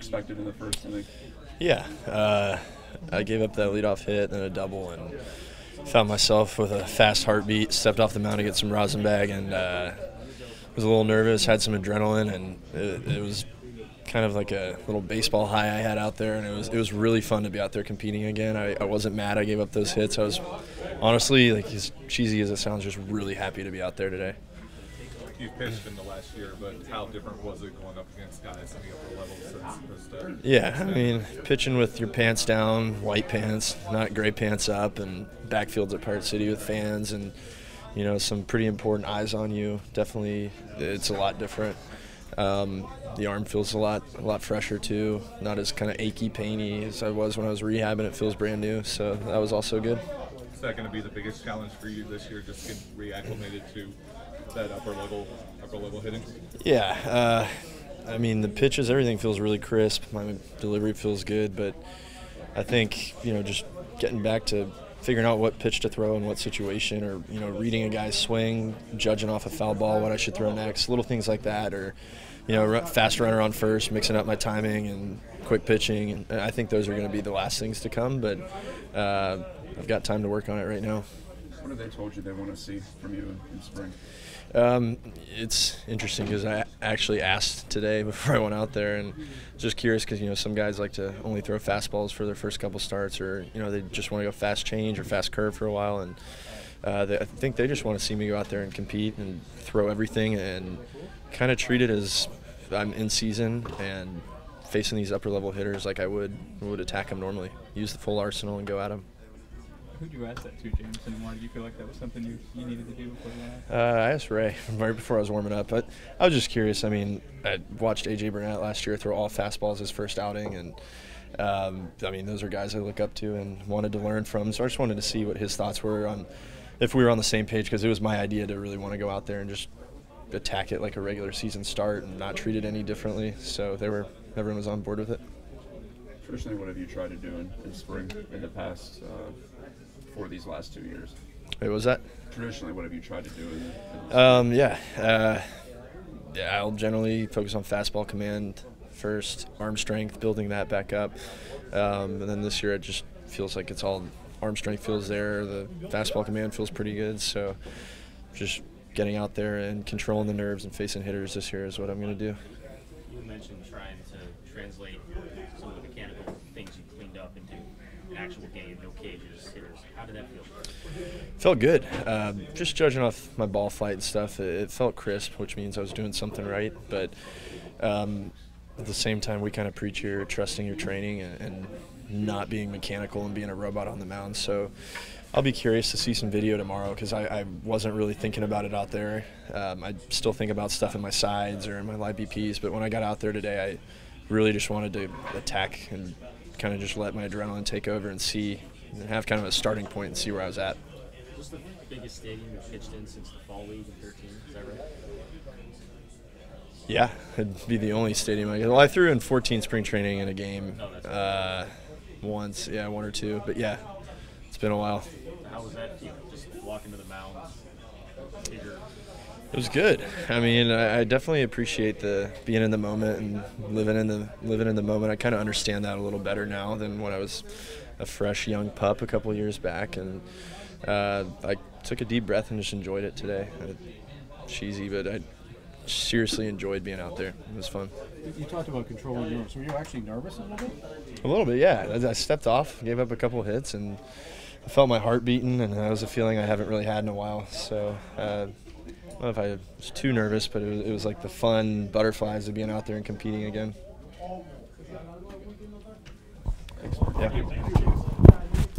expected in the first inning? Yeah, I gave up that leadoff hit and a double, and found myself with a fast heartbeat. Stepped off the mound to get some rosin bag, and was a little nervous. Had some adrenaline, and it was kind of like a little baseball high I had out there, and it was really fun to be out there competing again. I wasn't mad I gave up those hits. I was honestly, like, as cheesy as it sounds, just really happy to be out there today. You've pitched in the last year, but how different was it going up against guys in the upper levels since the start? Yeah, I mean, pitching with your pants down, white pants, not gray pants up, and backfields at Pirate City with fans, and some pretty important eyes on you. Definitely, it's a lot different. The arm feels a lot fresher too. Not as kind of achy, painy as I was when I was rehabbing. It feels brand new, so that was also good. Is that going to be the biggest challenge for you this year, just getting reacclimated to that upper level hitting? Yeah, I mean, the pitches, everything feels really crisp. My delivery feels good, but I think just getting back to figuring out what pitch to throw in what situation, or reading a guy's swing, judging off a foul ball what I should throw next, little things like that, or fast runner on first, mixing up my timing and quick pitching. And I think those are going to be the last things to come, but I've got time to work on it right now. What have they told you they want to see from you in spring? It's interesting because I actually asked today before I went out there, and just curious because some guys like to only throw fastballs for their first couple starts, or they just want to go fast change or fast curve for a while, and I think they just want to see me go out there and compete and throw everything and kind of treat it as I'm in season and facing these upper level hitters like I would attack them normally. Use the full arsenal and go at them. Who did you ask that to, Jameson, and why did you feel like that was something you needed to do before that? I asked Ray right before I was warming up, but I was just curious. I mean, I watched Burnett last year throw all fastballs his first outing, and I mean, those are guys I look up to and wanted to learn from. So I just wanted to see what his thoughts were on if we were on the same page, because it was my idea to really want to go out there and just attack it like a regular season start and not treat it any differently. So everyone was on board with it. Traditionally, what have you tried to do in spring in the past for these last 2 years? Wait, what was that? Traditionally, what have you tried to do I'll generally focus on fastball command first, arm strength, building that back up. And then this year it just feels like it's all arm strength feels there. The fastball command feels pretty good. So just getting out there and controlling the nerves and facing hitters this year is what I'm going to do. You mentioned trying to translate some of the mechanical things you cleaned up into an actual game, no cages, hitters. How did that feel? Felt good. Just judging off my ball flight and stuff, it felt crisp, which means I was doing something right. But at the same time, we kind of preach here trusting your training and not being mechanical and being a robot on the mound. So I'll be curious to see some video tomorrow, because I wasn't really thinking about it out there. I still think about stuff in my sides or in my live BPs, but when I got out there today, I really just wanted to attack and kind of just let my adrenaline take over and see and have kind of a starting point and see where I was at. Was the biggest stadium you've pitched in since the fall league in 13? Is that right? Yeah, it'd be the only stadium I guess. Well, I threw in 14 spring training in a game once, yeah, one or two, but yeah, it's been a while. How was that feeling, just walking to the mound? It was good. I mean, I definitely appreciate the being in the moment and living in the moment. I kind of understand that a little better now than when I was a fresh young pup a couple years back, and I took a deep breath and just enjoyed it today. Cheesy, but I seriously enjoyed being out there. It was fun. You talked about controlling nerves. Were you actually nervous a little bit? A little bit, yeah. I stepped off, gave up a couple of hits, and I felt my heart beating, and that was a feeling I haven't really had in a while. So I don't know if I was too nervous, but it was like the fun butterflies of being out there and competing again. Thanks. Yeah.